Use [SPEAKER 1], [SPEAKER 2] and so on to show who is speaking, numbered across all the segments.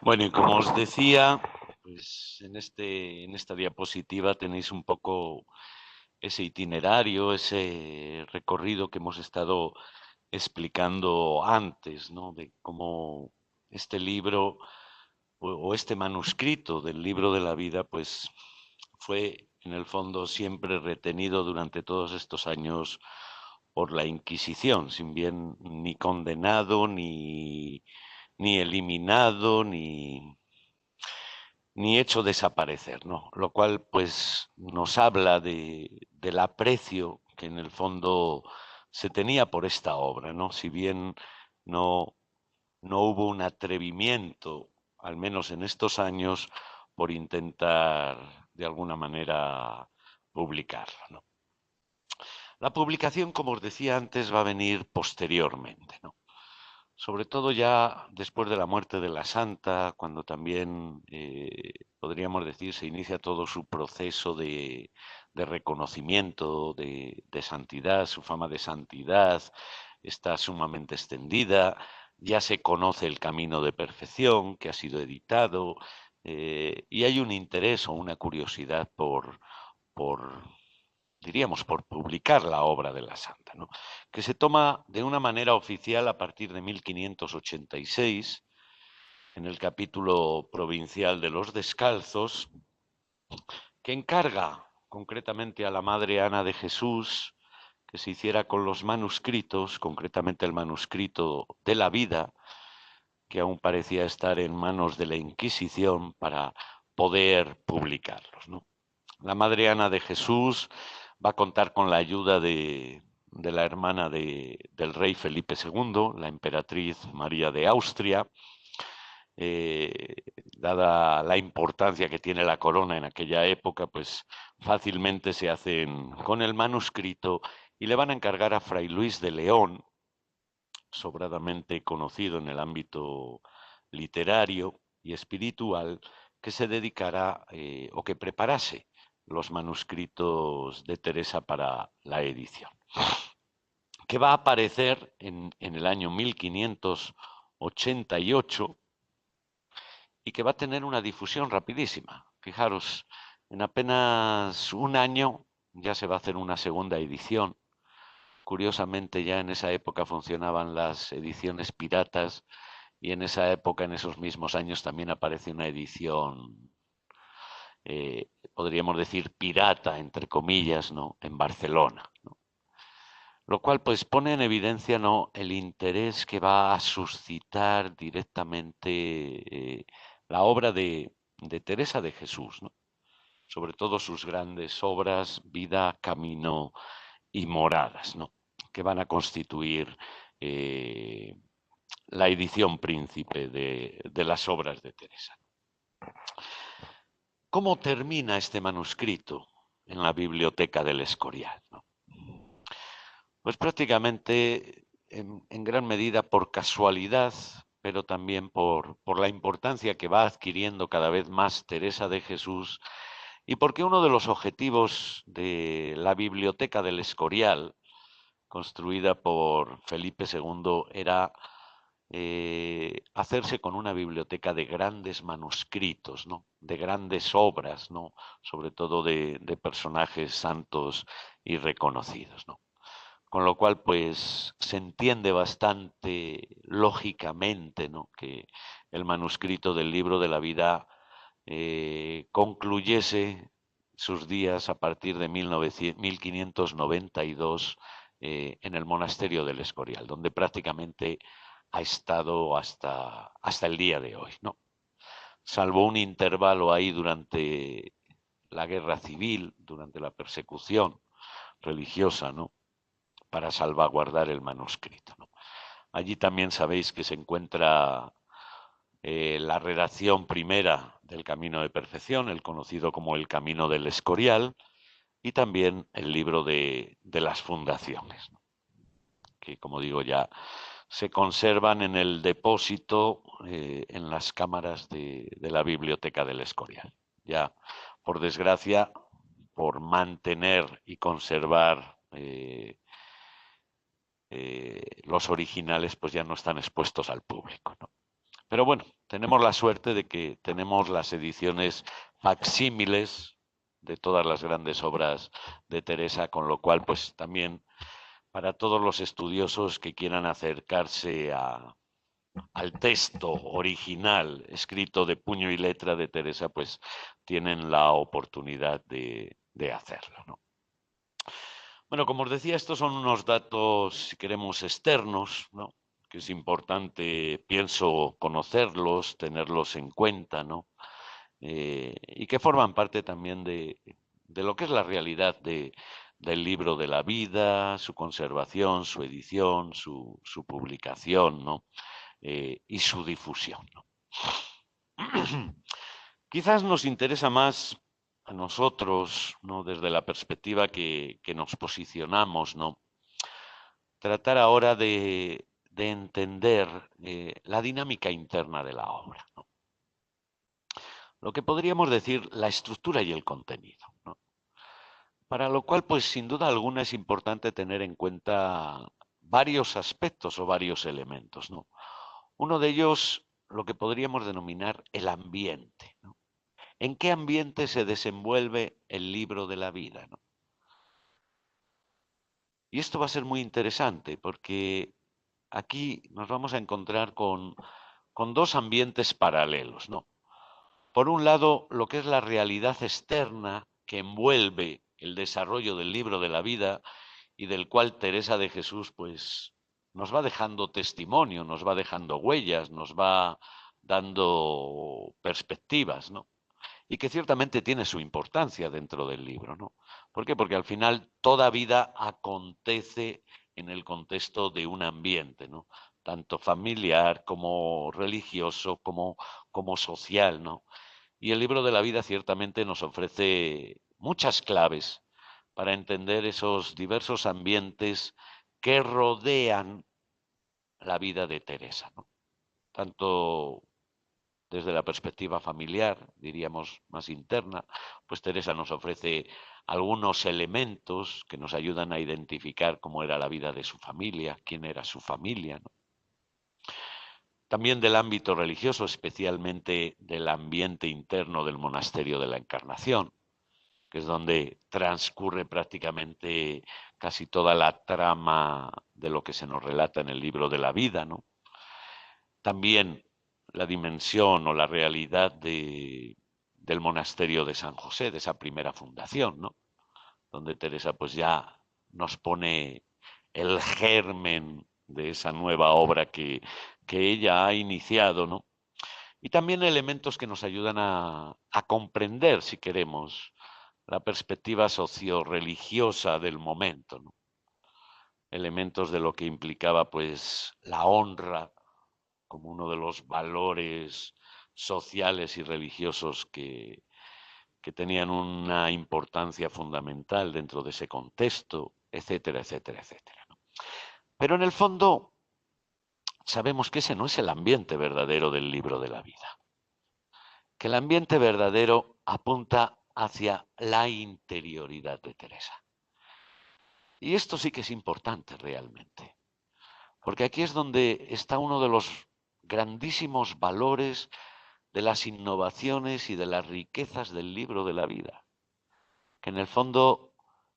[SPEAKER 1] Bueno, y como os decía, pues en esta diapositiva tenéis un poco ese itinerario, ese recorrido que hemos estado explicando antes, ¿no? De cómo este libro o este manuscrito del libro de la vida, pues fue en el fondo siempre retenido durante todos estos años por la Inquisición, sin bien ni condenado, ni eliminado, ni hecho desaparecer, ¿no? Lo cual pues nos habla del aprecio que en el fondo se tenía por esta obra, ¿no? Si bien no, no hubo un atrevimiento, al menos en estos años, por intentar de alguna manera publicarlo, ¿no? La publicación, como os decía antes, va a venir posteriormente, ¿no? Sobre todo ya después de la muerte de la santa, cuando también, podríamos decir, se inicia todo su proceso de reconocimiento de santidad, su fama de santidad está sumamente extendida, ya se conoce el camino de perfección que ha sido editado, y hay un interés o una curiosidad por diríamos, por publicar la obra de la santa, ¿no? Que se toma de una manera oficial a partir de 1586, en el capítulo provincial de los Descalzos, que encarga concretamente a la Madre Ana de Jesús que se hiciera con los manuscritos, concretamente el manuscrito de la vida, que aún parecía estar en manos de la Inquisición para poder publicarlos, ¿no? La Madre Ana de Jesús va a contar con la ayuda de la hermana del rey Felipe II, la emperatriz María de Austria. eh, Dada la importancia que tiene la corona en aquella época, pues fácilmente se hacen con el manuscrito y le van a encargar a Fray Luis de León, sobradamente conocido en el ámbito literario y espiritual, que se dedicara o que preparase los manuscritos de Teresa para la edición, que va a aparecer en el año 1588 y que va a tener una difusión rapidísima. Fijaros, en apenas un año ya se va a hacer una segunda edición. Curiosamente, ya en esa época funcionaban las ediciones piratas y en esa época, en esos mismos años, también aparece una edición, podríamos decir, pirata, entre comillas, ¿no? En Barcelona, ¿no? Lo cual pues pone en evidencia, ¿no?, el interés que va a suscitar directamente la obra de Teresa de Jesús, ¿no? Sobre todo sus grandes obras, Vida, Camino y Moradas, ¿no?, que van a constituir eh, la edición príncipe de las obras de Teresa. ¿Cómo termina este manuscrito en la biblioteca del Escorial, ¿no? Pues prácticamente en gran medida por casualidad, pero también por la importancia que va adquiriendo cada vez más Teresa de Jesús y porque uno de los objetivos de la Biblioteca del Escorial, construida por Felipe II, era hacerse con una biblioteca de grandes manuscritos, ¿no?, de grandes obras, ¿no?, sobre todo de personajes santos y reconocidos, ¿no? Con lo cual, pues, se entiende bastante lógicamente, ¿no?, que el manuscrito del libro de la vida concluyese sus días a partir de 1592 en el monasterio del Escorial, donde prácticamente ha estado hasta el día de hoy, ¿no? Salvo un intervalo ahí durante la guerra civil, durante la persecución religiosa, ¿no?, para salvaguardar el manuscrito, ¿no? Allí también sabéis que se encuentra la redacción primera del Camino de Perfección, el conocido como el Camino del Escorial, y también el libro de las fundaciones, ¿no?, que, como digo, ya se conservan en el depósito, en las cámaras de la Biblioteca del Escorial. Ya, por desgracia, por mantener y conservar los originales, pues ya no están expuestos al público, ¿no? Pero bueno, tenemos la suerte de que tenemos las ediciones facsímiles de todas las grandes obras de Teresa, con lo cual, pues también para todos los estudiosos que quieran acercarse al texto original escrito de puño y letra de Teresa, pues tienen la oportunidad de hacerlo, ¿no? Bueno, como os decía, estos son unos datos, si queremos, externos, ¿no? Que es importante, pienso, conocerlos, tenerlos en cuenta, ¿no? Y que forman parte también de lo que es la realidad del libro de la vida, su conservación, su edición, su publicación, ¿no? Y su difusión, ¿no? Quizás nos interesa más a nosotros, ¿no? Desde la perspectiva que nos posicionamos, ¿no? Tratar ahora de entender la dinámica interna de la obra, ¿no? Lo que podríamos decir la estructura y el contenido, ¿no? Para lo cual, pues sin duda alguna es importante tener en cuenta varios aspectos o varios elementos, ¿no? Uno de ellos, lo que podríamos denominar el ambiente, ¿no? ¿En qué ambiente se desenvuelve el libro de la vida, ¿no? Y esto va a ser muy interesante porque aquí nos vamos a encontrar con dos ambientes paralelos, ¿no? Por un lado, lo que es la realidad externa que envuelve el desarrollo del libro de la vida y del cual Teresa de Jesús, pues, nos va dejando testimonio, nos va dejando huellas, nos va dando perspectivas, ¿no? Y que ciertamente tiene su importancia dentro del libro, ¿no? ¿Por qué? Porque al final toda vida acontece en el contexto de un ambiente, ¿no? Tanto familiar como religioso, como social, ¿no? Y el libro de la vida ciertamente nos ofrece muchas claves para entender esos diversos ambientes que rodean la vida de Teresa, ¿no? Tanto desde la perspectiva familiar, diríamos más interna, pues Teresa nos ofrece algunos elementos que nos ayudan a identificar cómo era la vida de su familia, quién era su familia, ¿no? También del ámbito religioso, especialmente del ambiente interno del monasterio de la Encarnación, que es donde transcurre prácticamente casi toda la trama de lo que se nos relata en el libro de la vida, ¿no? También la dimensión o la realidad del monasterio de San José, de esa primera fundación, ¿no? Donde Teresa pues ya nos pone el germen de esa nueva obra que ella ha iniciado, ¿no? Y también elementos que nos ayudan a comprender, si queremos, la perspectiva socio-religiosa del momento, ¿no? Elementos de lo que implicaba pues la honra como uno de los valores sociales y religiosos que tenían una importancia fundamental dentro de ese contexto, etcétera, etcétera, etcétera, ¿no? Pero en el fondo sabemos que ese no es el ambiente verdadero del libro de la vida, que el ambiente verdadero apunta hacia la interioridad de Teresa. Y esto sí que es importante realmente, porque aquí es donde está uno de los grandísimos valores de las innovaciones y de las riquezas del libro de la vida, que en el fondo,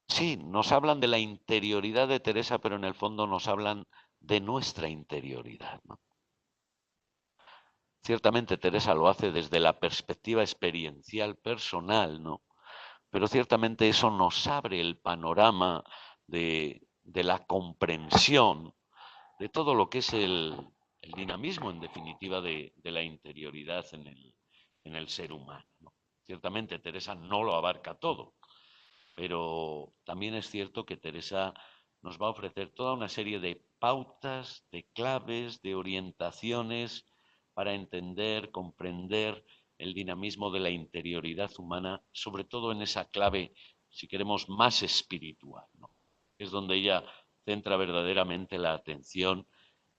[SPEAKER 1] sí, nos hablan de la interioridad de Teresa, pero en el fondo nos hablan de nuestra interioridad, ¿no? Ciertamente Teresa lo hace desde la perspectiva experiencial personal, ¿no? Pero ciertamente eso nos abre el panorama de la comprensión de todo lo que es el dinamismo, en definitiva, de la interioridad en el ser humano, ¿no? Ciertamente Teresa no lo abarca todo, pero también es cierto que Teresa nos va a ofrecer toda una serie de pautas, de claves, de orientaciones para entender, comprender el dinamismo de la interioridad humana, sobre todo en esa clave, si queremos, más espiritual, ¿no? Es donde ella centra verdaderamente la atención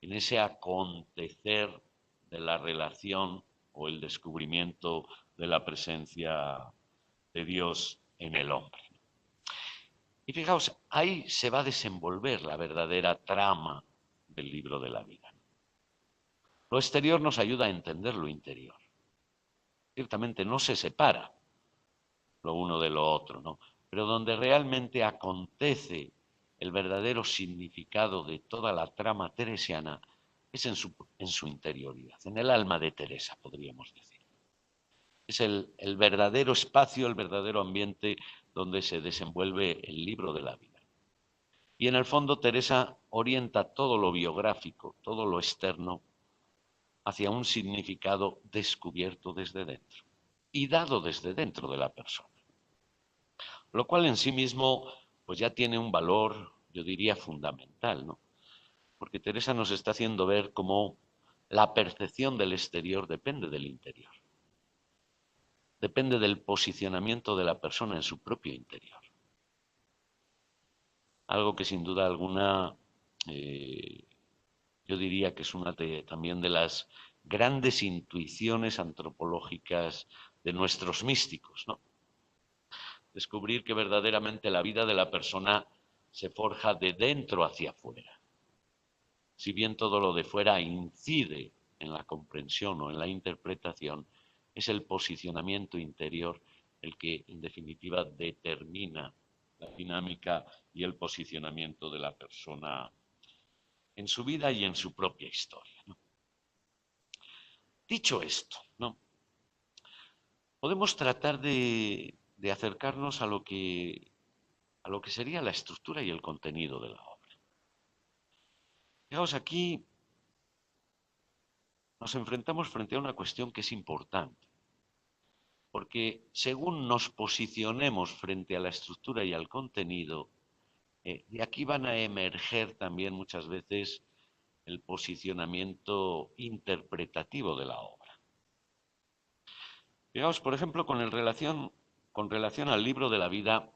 [SPEAKER 1] en ese acontecer de la relación o el descubrimiento de la presencia de Dios en el hombre. Y fijaos, ahí se va a desenvolver la verdadera trama del libro de la vida. Lo exterior nos ayuda a entender lo interior. Ciertamente no se separa lo uno de lo otro, ¿no? Pero donde realmente acontece el verdadero significado de toda la trama teresiana es en su interioridad, en el alma de Teresa, podríamos decir. Es el verdadero espacio, el verdadero ambiente donde se desenvuelve el libro de la vida. Y en el fondo Teresa orienta todo lo biográfico, todo lo externo, hacia un significado descubierto desde dentro y dado desde dentro de la persona. Lo cual en sí mismo pues ya tiene un valor, yo diría, fundamental, ¿no? Porque Teresa nos está haciendo ver cómo la percepción del exterior depende del interior, depende del posicionamiento de la persona en su propio interior. Algo que sin duda alguna yo diría que es una también de las grandes intuiciones antropológicas de nuestros místicos, ¿no? Descubrir que verdaderamente la vida de la persona se forja de dentro hacia afuera. Si bien todo lo de fuera incide en la comprensión o en la interpretación, es el posicionamiento interior el que en definitiva determina la dinámica y el posicionamiento de la persona en su vida y en su propia historia, ¿no? Dicho esto, ¿no? Podemos tratar de acercarnos a lo que sería la estructura y el contenido de la obra. Fijaos, aquí nos enfrentamos frente a una cuestión que es importante, porque según nos posicionemos frente a la estructura y al contenido, de aquí van a emerger también muchas veces el posicionamiento interpretativo de la obra. Fijaos, por ejemplo, con relación al libro de la vida,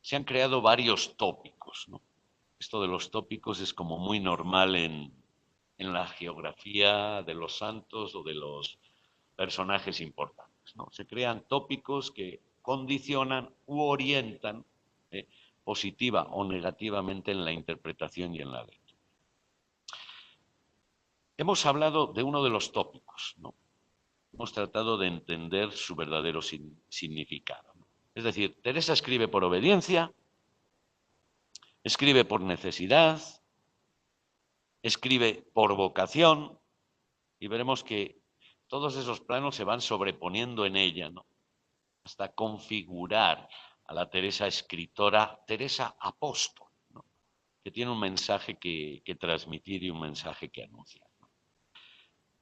[SPEAKER 1] se han creado varios tópicos, ¿no? Esto de los tópicos es como muy normal en la geografía de los santos o de los personajes importantes, ¿no? Se crean tópicos que condicionan u orientan positiva o negativamente en la interpretación y en la lectura. Hemos hablado de uno de los tópicos, ¿no? Hemos tratado de entender su verdadero significado, ¿no? Es decir, Teresa escribe por obediencia, escribe por necesidad, escribe por vocación, y veremos que todos esos planos se van sobreponiendo en ella, ¿no? Hasta configurar a la Teresa escritora, Teresa apóstol, ¿no? Que tiene un mensaje que transmitir y un mensaje que anunciar, ¿no?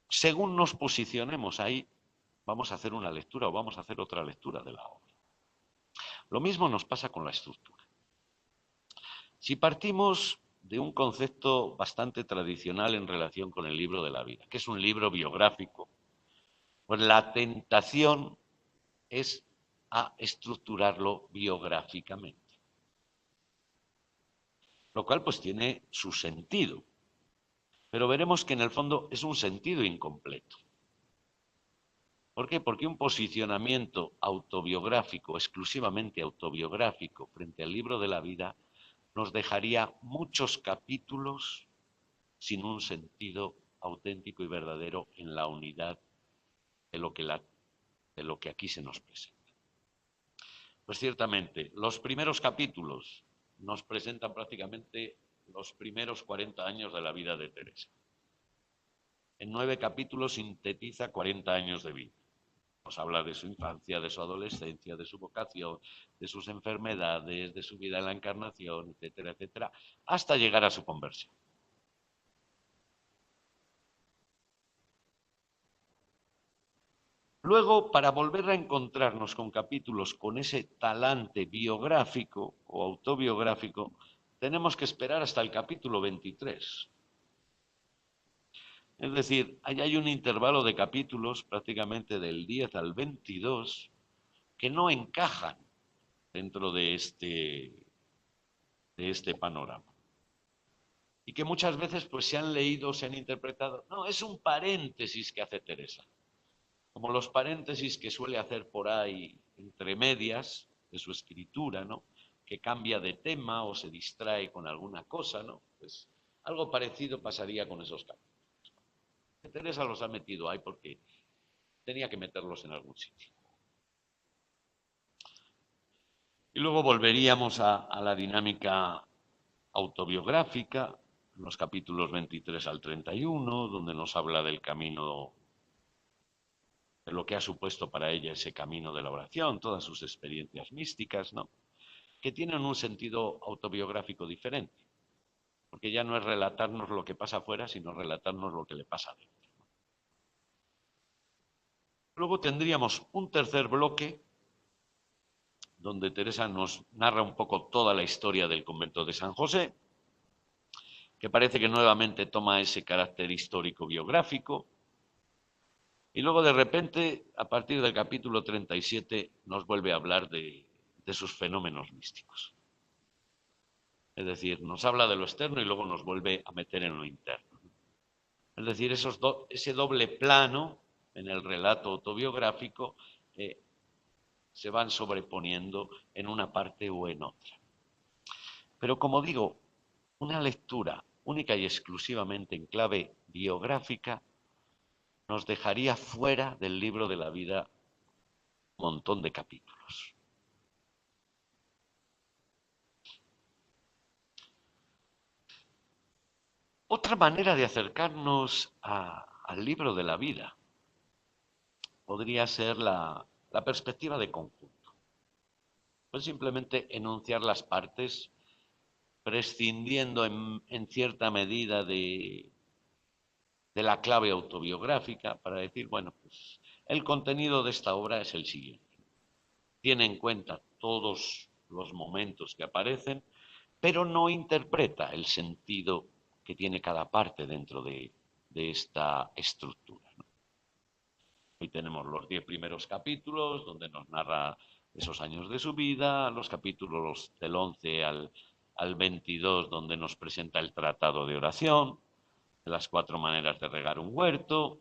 [SPEAKER 1] Según nos posicionemos ahí, vamos a hacer una lectura o vamos a hacer otra lectura de la obra. Lo mismo nos pasa con la estructura. Si partimos de un concepto bastante tradicional en relación con el libro de la vida, que es un libro biográfico, pues la tentación es a estructurarlo biográficamente, lo cual pues tiene su sentido, pero veremos que en el fondo es un sentido incompleto. ¿Por qué? Porque un posicionamiento autobiográfico, exclusivamente autobiográfico, frente al libro de la vida, nos dejaría muchos capítulos sin un sentido auténtico y verdadero en la unidad de lo que aquí se nos presenta. Pues ciertamente, los primeros capítulos nos presentan prácticamente los primeros 40 años de la vida de Teresa. En 9 capítulos sintetiza 40 años de vida. Nos habla de su infancia, de su adolescencia, de su vocación, de sus enfermedades, de su vida en la encarnación, etcétera, etcétera, hasta llegar a su conversión. Luego, para volver a encontrarnos con capítulos con ese talante biográfico o autobiográfico, tenemos que esperar hasta el capítulo 23. Es decir, ahí hay un intervalo de capítulos prácticamente del 10 al 22 que no encajan dentro de este panorama. Y que muchas veces pues se han leído, se han interpretado. No, es un paréntesis que hace Teresa. Como los paréntesis que suele hacer por ahí entre medias de su escritura, ¿no? Que cambia de tema o se distrae con alguna cosa, ¿no? Pues algo parecido pasaría con esos capítulos. Teresa los ha metido ahí porque tenía que meterlos en algún sitio. Y luego volveríamos a la dinámica autobiográfica, los capítulos 23 al 31, donde nos habla del camino, de lo que ha supuesto para ella ese camino de la oración, todas sus experiencias místicas, ¿no? Que tienen un sentido autobiográfico diferente, porque ya no es relatarnos lo que pasa afuera, sino relatarnos lo que le pasa adentro. Luego tendríamos un tercer bloque donde Teresa nos narra un poco toda la historia del convento de San José, que parece que nuevamente toma ese carácter histórico biográfico, y luego de repente, a partir del capítulo 37, nos vuelve a hablar de sus fenómenos místicos. Es decir, nos habla de lo externo y luego nos vuelve a meter en lo interno. Es decir, ese doble plano en el relato autobiográfico se van sobreponiendo en una parte o en otra. Pero como digo, una lectura única y exclusivamente en clave biográfica nos dejaría fuera del libro de la vida un montón de capítulos. Otra manera de acercarnos al libro de la vida podría ser la perspectiva de conjunto. Pues simplemente enunciar las partes, prescindiendo en cierta medida de la clave autobiográfica para decir, bueno, pues el contenido de esta obra es el siguiente. Tiene en cuenta todos los momentos que aparecen, pero no interpreta el sentido que tiene cada parte dentro de esta estructura, ¿no? Hoy tenemos los 10 primeros capítulos donde nos narra esos años de su vida, los capítulos del 11 al 22 donde nos presenta el tratado de oración, de las 4 maneras de regar un huerto,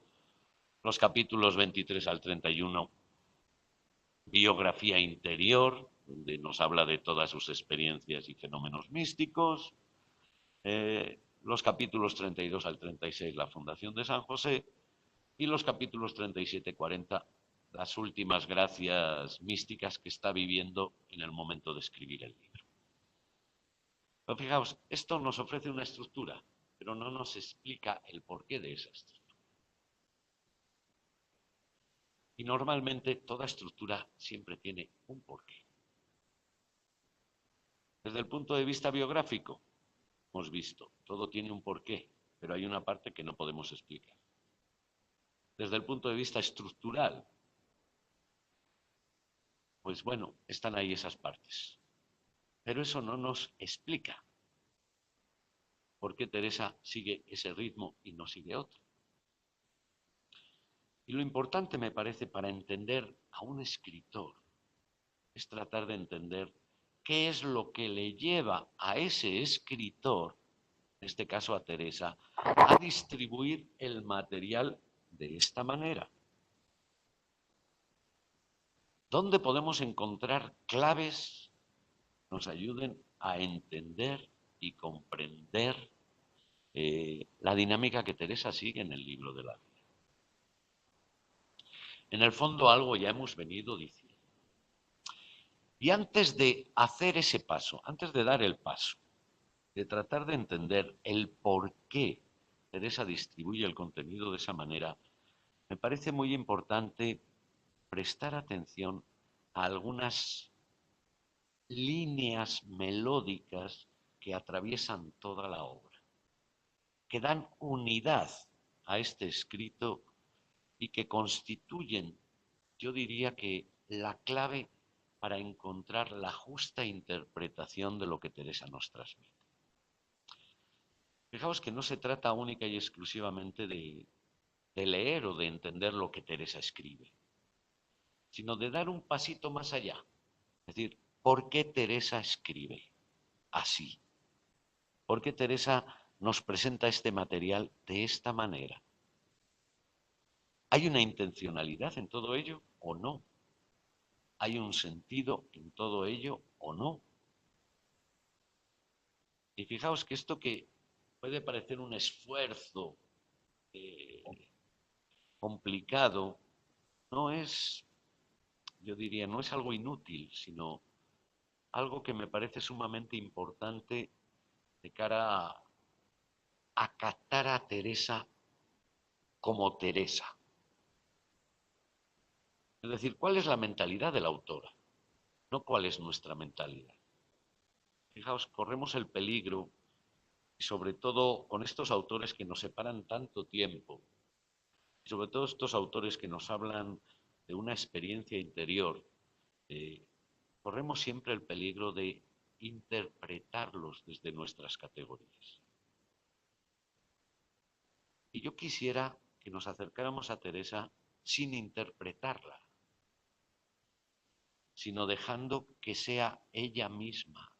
[SPEAKER 1] los capítulos 23 al 31, biografía interior, donde nos habla de todas sus experiencias y fenómenos místicos, los capítulos 32 al 36, la fundación de San José, y los capítulos 37 y 40, las últimas gracias místicas que está viviendo en el momento de escribir el libro. Pero fijaos, esto nos ofrece una estructura, pero no nos explica el porqué de esa estructura. Y normalmente toda estructura siempre tiene un porqué. Desde el punto de vista biográfico, hemos visto, todo tiene un porqué, pero hay una parte que no podemos explicar. Desde el punto de vista estructural, pues bueno, están ahí esas partes. Pero eso no nos explica por qué Teresa sigue ese ritmo y no sigue otro. Y lo importante, me parece, para entender a un escritor es tratar de entender qué es lo que le lleva a ese escritor, en este caso a Teresa, a distribuir el material de esta manera. ¿Dónde podemos encontrar claves que nos ayuden a entender y comprender la dinámica que Teresa sigue en el libro de la vida? En el fondo algo ya hemos venido diciendo. Y antes de hacer ese paso, antes de dar el paso, de tratar de entender el por qué Teresa distribuye el contenido de esa manera, me parece muy importante prestar atención a algunas líneas melódicas que atraviesan toda la obra, que dan unidad a este escrito y que constituyen, yo diría que, la clave para encontrar la justa interpretación de lo que Teresa nos transmite. Fijaos que no se trata única y exclusivamente de leer o de entender lo que Teresa escribe, sino de dar un pasito más allá. Es decir, ¿por qué Teresa escribe así? ¿Por qué Teresa nos presenta este material de esta manera? ¿Hay una intencionalidad en todo ello o no? ¿Hay un sentido en todo ello o no? Y fijaos que esto que puede parecer un esfuerzo complicado no es, yo diría, no es algo inútil, sino algo que me parece sumamente importante de cara a captar a Teresa como Teresa. Es decir, ¿cuál es la mentalidad de la autora? No cuál es nuestra mentalidad. Fijaos, corremos el peligro, y sobre todo con estos autores que nos separan tanto tiempo, y sobre todo estos autores que nos hablan de una experiencia interior, eh, corremos siempre el peligro de interpretarlos desde nuestras categorías. Y yo quisiera que nos acercáramos a Teresa sin interpretarla, sino dejando que sea ella misma.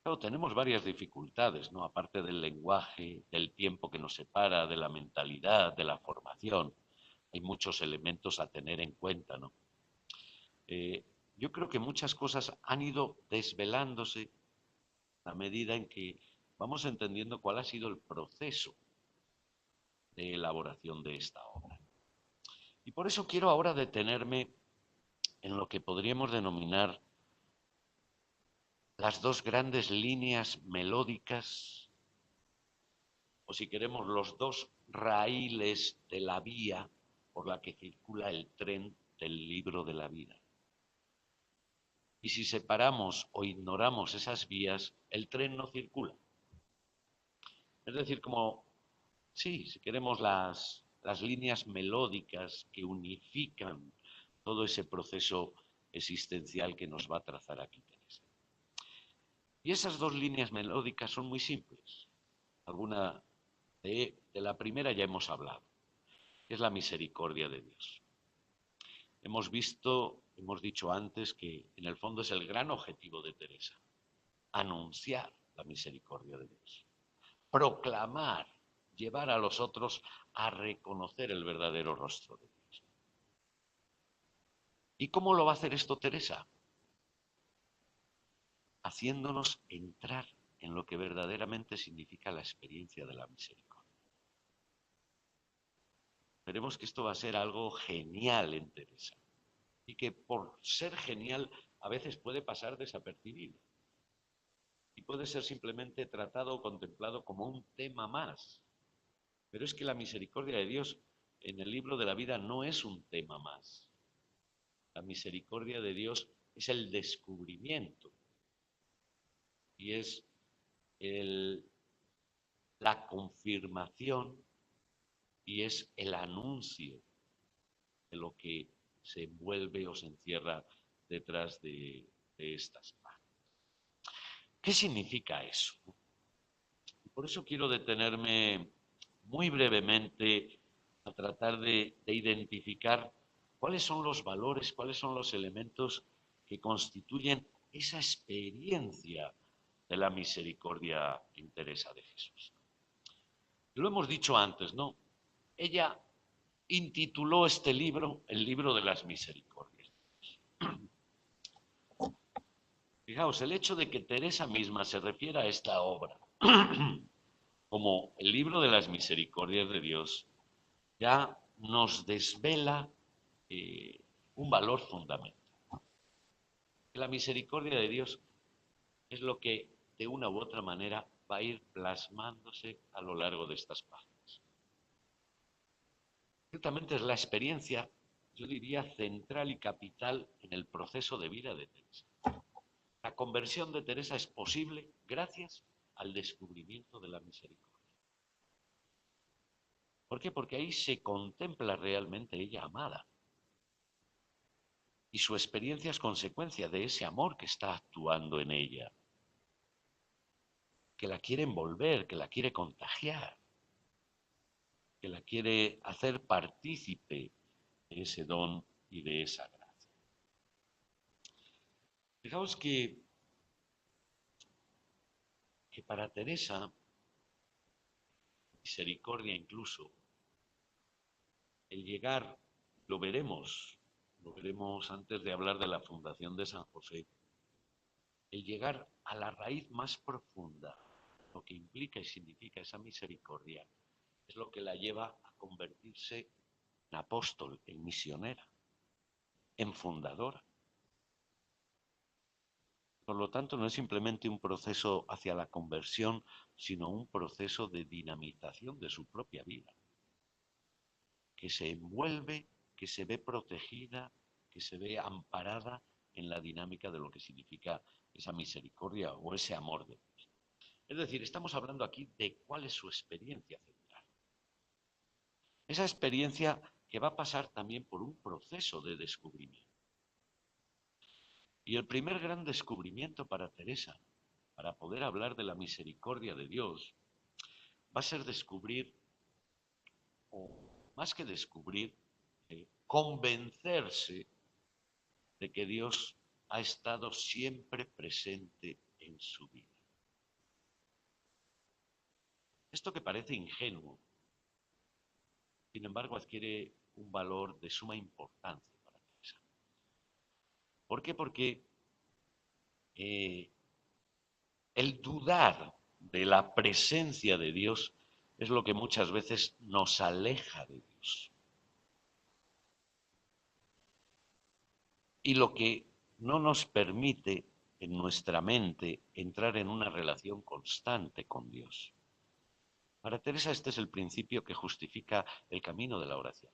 [SPEAKER 1] Claro, tenemos varias dificultades, ¿no? Aparte del lenguaje, del tiempo que nos separa, de la mentalidad, de la formación. Hay muchos elementos a tener en cuenta, ¿no? Eh, yo creo que muchas cosas han ido desvelándose a medida en que vamos entendiendo cuál ha sido el proceso de elaboración de esta obra. Y por eso quiero ahora detenerme en lo que podríamos denominar las dos grandes líneas melódicas, o si queremos, los dos raíles de la vía por la que circula el tren del libro de la vida. Y si separamos o ignoramos esas vías, el tren no circula. Es decir, como, sí, si queremos las líneas melódicas que unifican todo ese proceso existencial que nos va a trazar aquí Teresa. Y esas dos líneas melódicas son muy simples. Alguna de la primera ya hemos hablado, que es la misericordia de Dios. Hemos dicho antes que en el fondo es el gran objetivo de Teresa, anunciar la misericordia de Dios, proclamar, llevar a los otros a reconocer el verdadero rostro de Dios. ¿Y cómo lo va a hacer esto Teresa? Haciéndonos entrar en lo que verdaderamente significa la experiencia de la misericordia. Veremos que esto va a ser algo genial en Teresa y que por ser genial a veces puede pasar desapercibido y puede ser simplemente tratado o contemplado como un tema más. Pero es que la misericordia de Dios en el libro de la vida no es un tema más. La misericordia de Dios es el descubrimiento y es el, la confirmación y es el anuncio de lo que se envuelve o se encierra detrás de estas páginas. ¿Qué significa eso? Por eso quiero detenerme muy brevemente a tratar de identificar cuáles son los valores, cuáles son los elementos que constituyen esa experiencia de la misericordia en Teresa de Jesús. Lo hemos dicho antes, ¿no? Ella intituló este libro el libro de las misericordias. Fijaos, el hecho de que Teresa misma se refiera a esta obra como el libro de las misericordias de Dios ya nos desvela un valor fundamental. La misericordia de Dios es lo que de una u otra manera va a ir plasmándose a lo largo de estas páginas. Ciertamente es la experiencia, yo diría, central y capital en el proceso de vida de Teresa. La conversión de Teresa es posible gracias al descubrimiento de la misericordia. ¿Por qué? Porque ahí se contempla realmente ella amada. Y su experiencia es consecuencia de ese amor que está actuando en ella, que la quiere envolver, que la quiere contagiar, que la quiere hacer partícipe de ese don y de esa gracia. Fijaos que para Teresa, misericordia incluso, el llegar, lo veremos antes de hablar de la fundación de San José, el llegar a la raíz más profunda, lo que implica y significa esa misericordia, es lo que la lleva a convertirse en apóstol, en misionera, en fundadora. Por lo tanto, no es simplemente un proceso hacia la conversión, sino un proceso de dinamización de su propia vida, que se envuelve, que se ve protegida, que se ve amparada en la dinámica de lo que significa esa misericordia o ese amor de Dios. Es decir, estamos hablando aquí de cuál es su experiencia central. Esa experiencia que va a pasar también por un proceso de descubrimiento. Y el primer gran descubrimiento para Teresa, para poder hablar de la misericordia de Dios, va a ser descubrir, o más que descubrir, convencerse de que Dios ha estado siempre presente en su vida. Esto que parece ingenuo, sin embargo, adquiere un valor de suma importancia para Teresa. ¿Por qué? Porque el dudar de la presencia de Dios es lo que muchas veces nos aleja de Dios. Y lo que no nos permite en nuestra mente entrar en una relación constante con Dios. Para Teresa este es el principio que justifica el camino de la oración.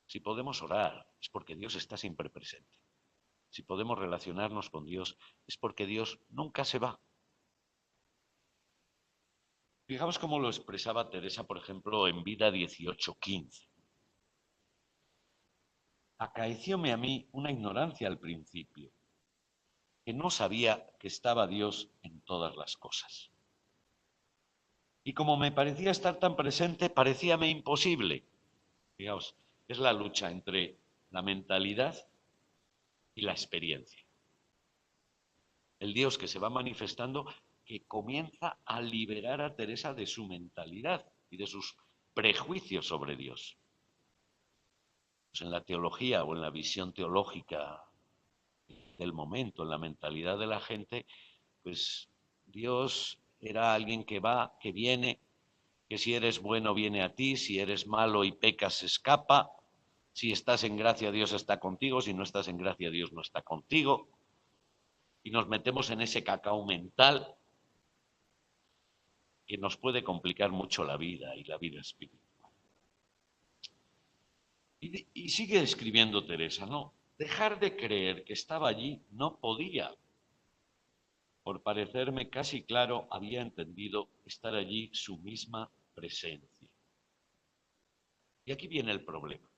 [SPEAKER 1] Si podemos orar es porque Dios está siempre presente. Si podemos relacionarnos con Dios es porque Dios nunca se va. Fijaos cómo lo expresaba Teresa, por ejemplo, en Vida 18:15. Acaecióme a mí una ignorancia al principio, que no sabía que estaba Dios en todas las cosas. Y como me parecía estar tan presente, parecíame imposible. Fijaos, es la lucha entre la mentalidad y la experiencia. El Dios que se va manifestando, que comienza a liberar a Teresa de su mentalidad y de sus prejuicios sobre Dios. Pues en la teología o en la visión teológica del momento, en la mentalidad de la gente, pues Dios era alguien que va, que viene, que si eres bueno viene a ti, si eres malo y pecas se escapa, si estás en gracia Dios está contigo, si no estás en gracia Dios no está contigo. Y nos metemos en ese cacao mental que nos puede complicar mucho la vida y la vida espiritual. Y sigue escribiendo Teresa, ¿no? Dejar de creer que estaba allí no podía. Por parecerme casi claro, había entendido estar allí su misma presencia. Y aquí viene el problema.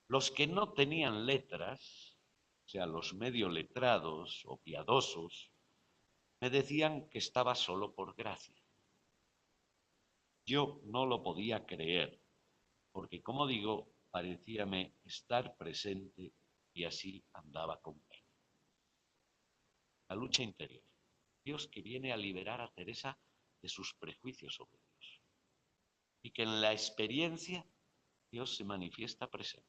[SPEAKER 1] Los que no tenían letras, o sea, los medio letrados o piadosos, me decían que estaba solo por gracia. Yo no lo podía creer, porque como digo, parecíame estar presente y así andaba con él. La lucha interior. Dios que viene a liberar a Teresa de sus prejuicios sobre Dios. Y que en la experiencia Dios se manifiesta presente.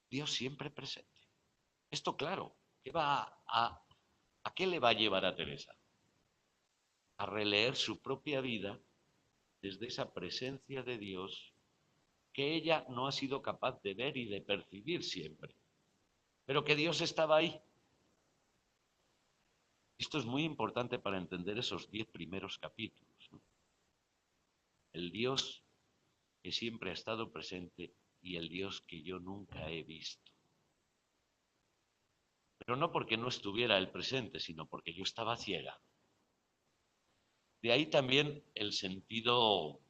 [SPEAKER 1] Dios siempre presente. Esto, claro, ¿a qué le va a llevar a Teresa? A releer su propia vida desde esa presencia de Dios que ella no ha sido capaz de ver y de percibir siempre, pero que Dios estaba ahí. Esto es muy importante para entender esos 10 primeros capítulos, ¿no? El Dios que siempre ha estado presente y el Dios que yo nunca he visto. Pero no porque no estuviera Él presente, sino porque yo estaba ciega. De ahí también el sentido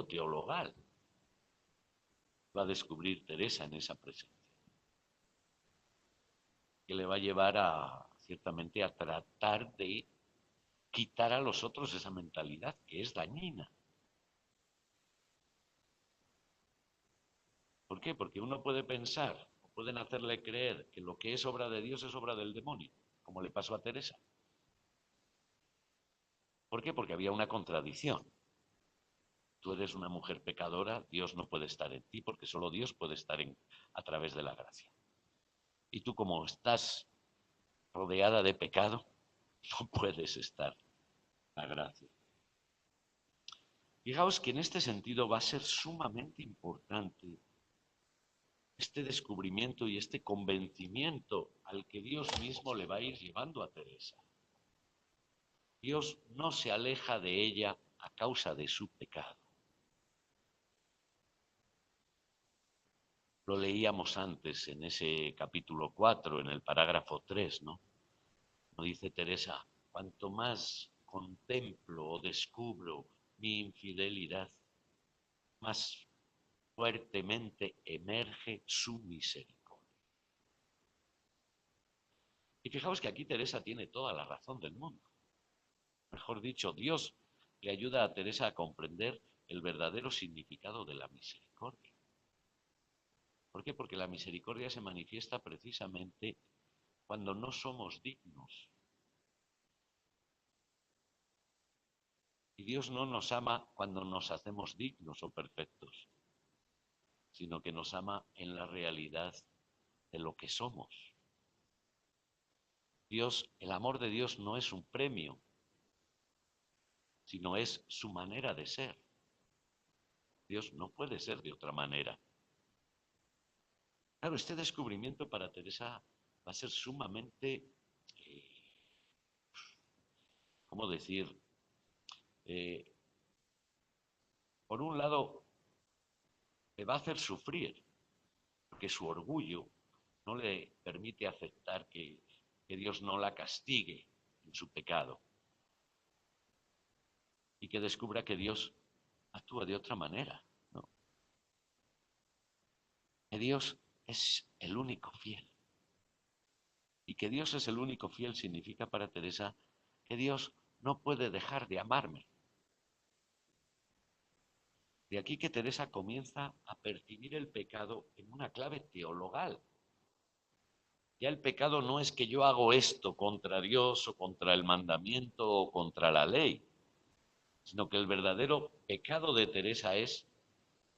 [SPEAKER 1] teologal va a descubrir Teresa en esa presencia, que le va a llevar ciertamente a tratar de quitar a los otros esa mentalidad que es dañina. ¿Por qué? Porque uno puede pensar, o pueden hacerle creer que lo que es obra de Dios es obra del demonio, como le pasó a Teresa. ¿Por qué? Porque había una contradicción. Tú eres una mujer pecadora, Dios no puede estar en ti porque solo Dios puede estar a través de la gracia. Y tú como estás rodeada de pecado, no puedes estar en la gracia. Fijaos que en este sentido va a ser sumamente importante este descubrimiento y este convencimiento al que Dios mismo le va a ir llevando a Teresa. Dios no se aleja de ella a causa de su pecado. Lo leíamos antes en ese capítulo 4, en el parágrafo 3, ¿no? No dice Teresa, cuanto más contemplo o descubro mi infidelidad, más fuertemente emerge su misericordia. Y fijaos que aquí Teresa tiene toda la razón del mundo. Mejor dicho, Dios le ayuda a Teresa a comprender el verdadero significado de la misericordia. ¿Por qué? Porque la misericordia se manifiesta precisamente cuando no somos dignos. Y Dios no nos ama cuando nos hacemos dignos o perfectos, sino que nos ama en la realidad de lo que somos. Dios, el amor de Dios no es un premio, sino es su manera de ser. Dios no puede ser de otra manera. Claro, este descubrimiento para Teresa va a ser sumamente, ¿cómo decir? Eh, por un lado, le va a hacer sufrir, porque su orgullo no le permite aceptar que Dios no la castigue en su pecado y que descubra que Dios actúa de otra manera, ¿no? Que Dios es el único fiel. Y que Dios es el único fiel significa para Teresa que Dios no puede dejar de amarme. De aquí que Teresa comienza a percibir el pecado en una clave teologal. Ya el pecado no es que yo hago esto contra Dios o contra el mandamiento o contra la ley, sino que el verdadero pecado de Teresa es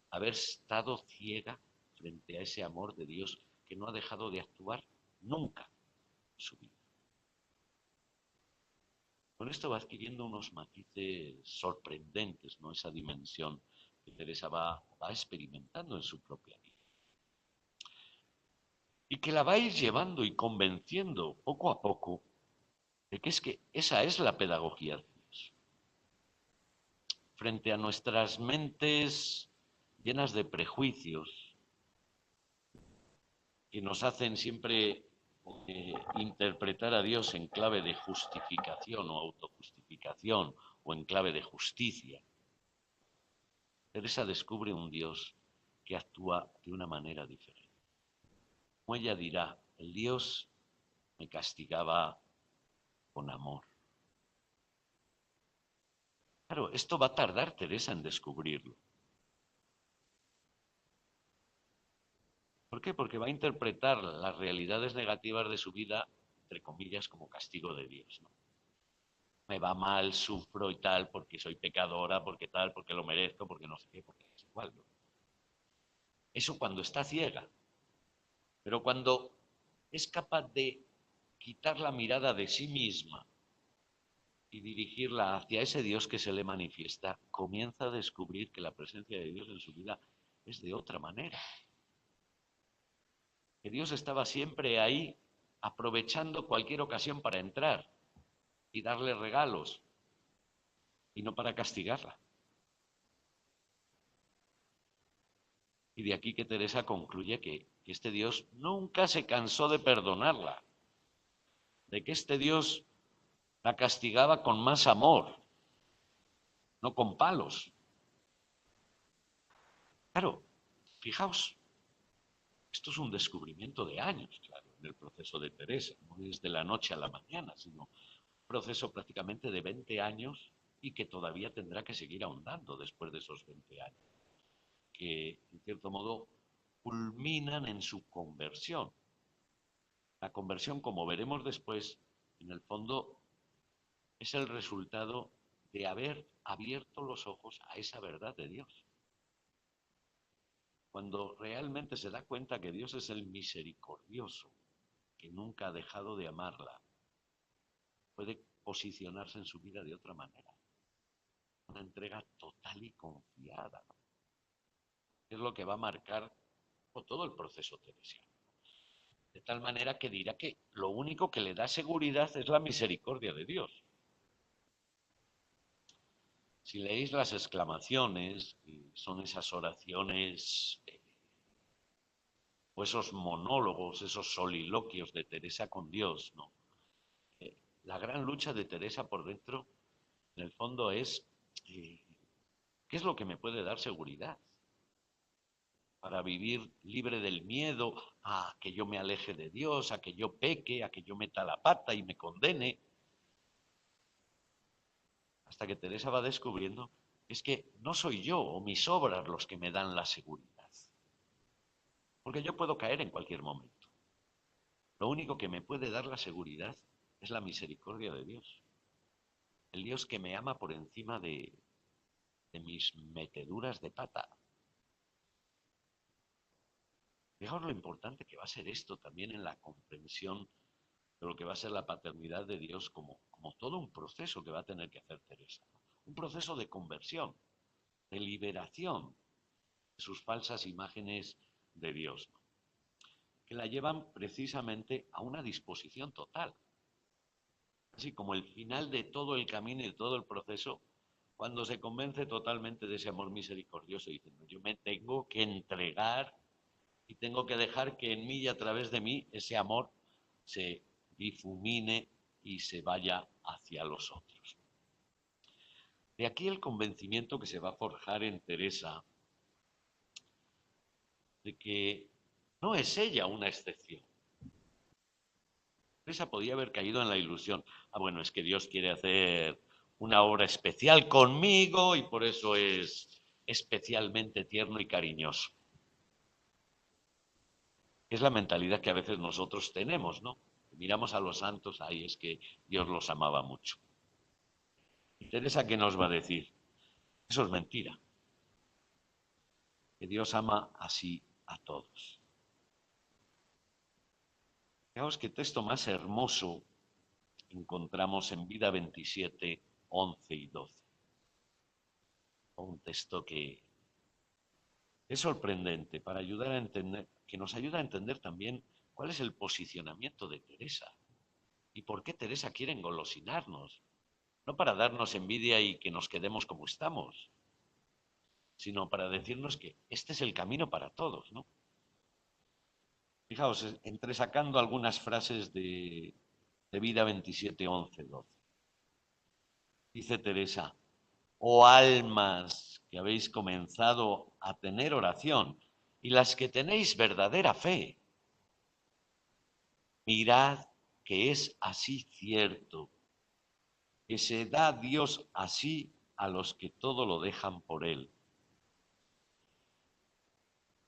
[SPEAKER 1] haber estado ciega frente a ese amor de Dios que no ha dejado de actuar nunca en su vida. Con esto va adquiriendo unos matices sorprendentes, ¿no? Esa dimensión que Teresa va experimentando en su propia vida. Y que la va a ir llevando y convenciendo poco a poco de que esa es la pedagogía de Dios. Frente a nuestras mentes llenas de prejuicios que nos hacen siempre interpretar a Dios en clave de justificación o autojustificación o en clave de justicia, Teresa descubre un Dios que actúa de una manera diferente. Como ella dirá, el Dios me castigaba con amor. Claro, esto va a tardar Teresa en descubrirlo. ¿Por qué? Porque va a interpretar las realidades negativas de su vida, entre comillas, como castigo de Dios, ¿no? Me va mal, sufro y tal, porque soy pecadora, porque tal, porque lo merezco, porque no sé qué, porque es igual, ¿no? Eso cuando está ciega. Pero cuando es capaz de quitar la mirada de sí misma y dirigirla hacia ese Dios que se le manifiesta, comienza a descubrir que la presencia de Dios en su vida es de otra manera. Que Dios estaba siempre ahí aprovechando cualquier ocasión para entrar y darle regalos y no para castigarla. Y de aquí que Teresa concluye que este Dios nunca se cansó de perdonarla, de que este Dios la castigaba con más amor, no con palos. Claro, fijaos, esto es un descubrimiento de años, claro, en el proceso de Teresa, no es de la noche a la mañana, sino un proceso prácticamente de 20 años y que todavía tendrá que seguir ahondando después de esos 20 años, que en cierto modo culminan en su conversión. La conversión, como veremos después, en el fondo es el resultado de haber abierto los ojos a esa verdad de Dios. Cuando realmente se da cuenta que Dios es el misericordioso, que nunca ha dejado de amarla, puede posicionarse en su vida de otra manera. una entrega total y confiada. Es lo que va a marcar todo el proceso teresiano. De tal manera que dirá que lo único que le da seguridad es la misericordia de Dios. Si leéis las exclamaciones, son esas oraciones o esos monólogos, esos soliloquios de Teresa con Dios, ¿no? La gran lucha de Teresa por dentro, en el fondo, es ¿qué es lo que me puede dar seguridad? Para vivir libre del miedo a que yo me aleje de Dios, a que yo peque, a que yo meta la pata y me condene. Hasta que Teresa va descubriendo es que no soy yo o mis obras los que me dan la seguridad. Porque yo puedo caer en cualquier momento. Lo único que me puede dar la seguridad es la misericordia de Dios. El Dios que me ama por encima de mis meteduras de pata. Fijaos lo importante que va a ser esto también en la comprensión de lo que va a ser la paternidad de Dios como todo un proceso que va a tener que hacer Teresa, ¿no? Un proceso de conversión, de liberación de sus falsas imágenes de Dios, ¿no? Que la llevan precisamente a una disposición total. Así como el final de todo el camino y de todo el proceso, cuando se convence totalmente de ese amor misericordioso, diciendo, yo me tengo que entregar y tengo que dejar que en mí y a través de mí ese amor se difumine y se vaya hacia los otros. De aquí el convencimiento que se va a forjar en Teresa de que no es ella una excepción. Teresa podía haber caído en la ilusión. Bueno, es que Dios quiere hacer una obra especial conmigo y por eso es especialmente tierno y cariñoso. Es la mentalidad que a veces nosotros tenemos, ¿no? Miramos a los santos, ahí es que Dios los amaba mucho. ¿Y Teresa qué nos va a decir? Eso es mentira. Que Dios ama así a todos. Fijaos qué texto más hermoso encontramos en Vida 27, 11 y 12. Un texto que es sorprendente para ayudar a entender, que nos ayuda a entender también cuál es el posicionamiento de Teresa y por qué Teresa quiere engolosinarnos. No para darnos envidia y que nos quedemos como estamos, sino para decirnos que este es el camino para todos, ¿no? Fijaos, entresacando algunas frases de Vida 27, 11, 12. Dice Teresa, oh almas que habéis comenzado a tener oración y las que tenéis verdadera fe, mirad que es así cierto, que se da Dios así a los que todo lo dejan por Él.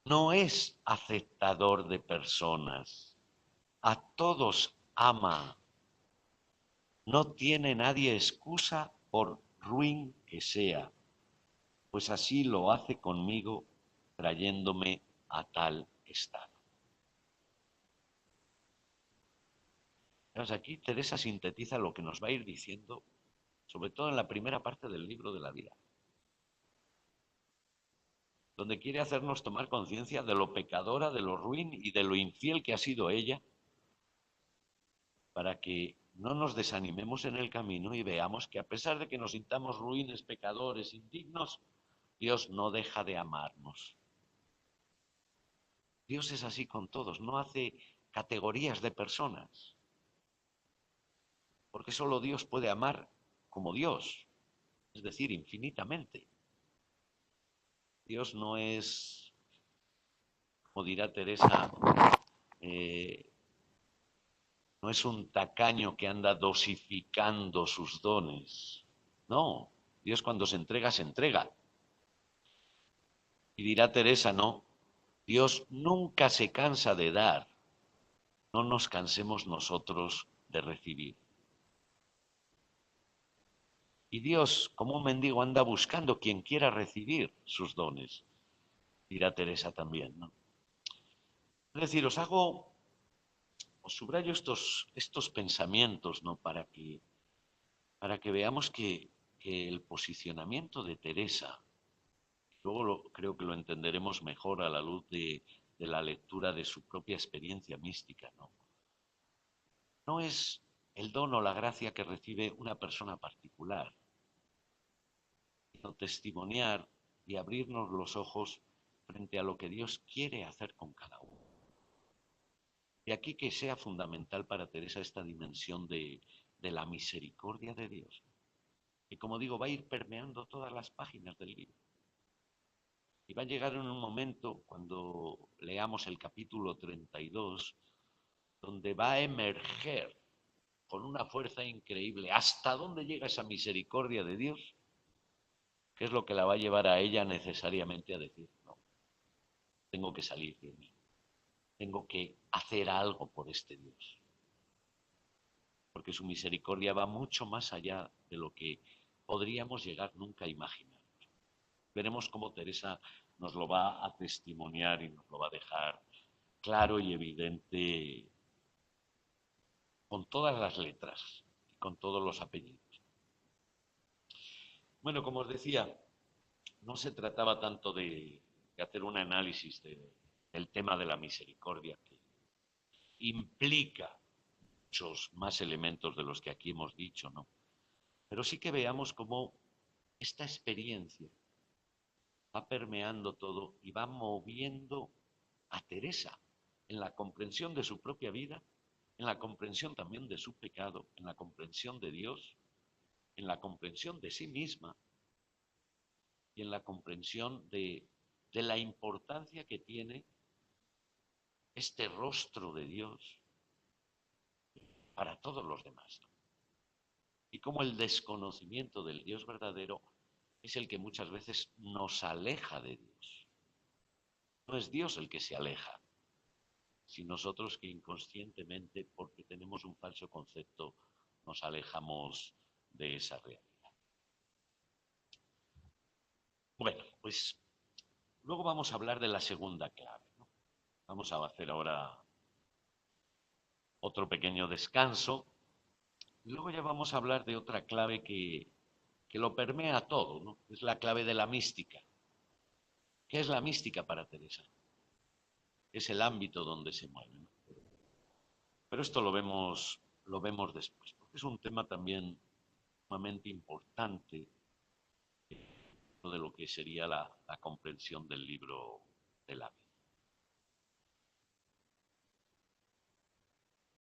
[SPEAKER 1] No es aceptador de personas, a todos ama. No tiene nadie excusa por ruin que sea, pues así lo hace conmigo trayéndome a tal estado. Entonces aquí Teresa sintetiza lo que nos va a ir diciendo, sobre todo en la primera parte del libro de la vida, donde quiere hacernos tomar conciencia de lo pecadora, de lo ruin y de lo infiel que ha sido ella, para que no nos desanimemos en el camino y veamos que a pesar de que nos sintamos ruines, pecadores, indignos, Dios no deja de amarnos. Dios es así con todos, no hace categorías de personas, porque solo Dios puede amar como Dios, es decir, infinitamente. Dios no es, como dirá Teresa, no es un tacaño que anda dosificando sus dones. No, Dios cuando se entrega, se entrega. Y dirá Teresa, no, Dios nunca se cansa de dar, no nos cansemos nosotros de recibir. Y Dios, como un mendigo, anda buscando quien quiera recibir sus dones, dirá Teresa también, ¿no? Es decir, os subrayo estos pensamientos, ¿no? Para que veamos que que el posicionamiento de Teresa, creo que lo entenderemos mejor a la luz de la lectura de su propia experiencia mística, ¿no? No es el don o la gracia que recibe una persona particular, sino testimoniar y abrirnos los ojos frente a lo que Dios quiere hacer con cada uno. De aquí que sea fundamental para Teresa esta dimensión de la misericordia de Dios, que como digo va a ir permeando todas las páginas del libro. Y va a llegar en un momento, cuando leamos el capítulo 32, donde va a emerger con una fuerza increíble hasta dónde llega esa misericordia de Dios, que es lo que la va a llevar a ella necesariamente a decir, no, tengo que salir de mí, tengo que hacer algo por este Dios, porque su misericordia va mucho más allá de lo que podríamos llegar nunca a imaginar. Veremos cómo Teresa nos lo va a testimoniar y nos lo va a dejar claro y evidente con todas las letras y con todos los apellidos. Bueno, como os decía, no se trataba tanto de hacer un análisis del tema de la misericordia, que implica muchos más elementos de los que aquí hemos dicho, ¿no? Pero sí que veamos cómo esta experiencia va permeando todo y va moviendo a Teresa en la comprensión de su propia vida, en la comprensión también de su pecado, en la comprensión de Dios, en la comprensión de sí misma y en la comprensión de la importancia que tiene este rostro de Dios para todos los demás. Y cómo el desconocimiento del Dios verdadero es el que muchas veces nos aleja de Dios. No es Dios el que se aleja, sino nosotros que inconscientemente, porque tenemos un falso concepto, nos alejamos de esa realidad. Bueno, pues luego vamos a hablar de la segunda clave, ¿no? Vamos a hacer ahora otro pequeño descanso. Y luego ya vamos a hablar de otra clave que lo permea todo, ¿no? Es la clave de la mística. ¿Qué es la mística para Teresa? Es el ámbito donde se mueve, ¿no? Pero esto lo vemos después, porque es un tema también sumamente importante de lo que sería la comprensión del libro de la vida.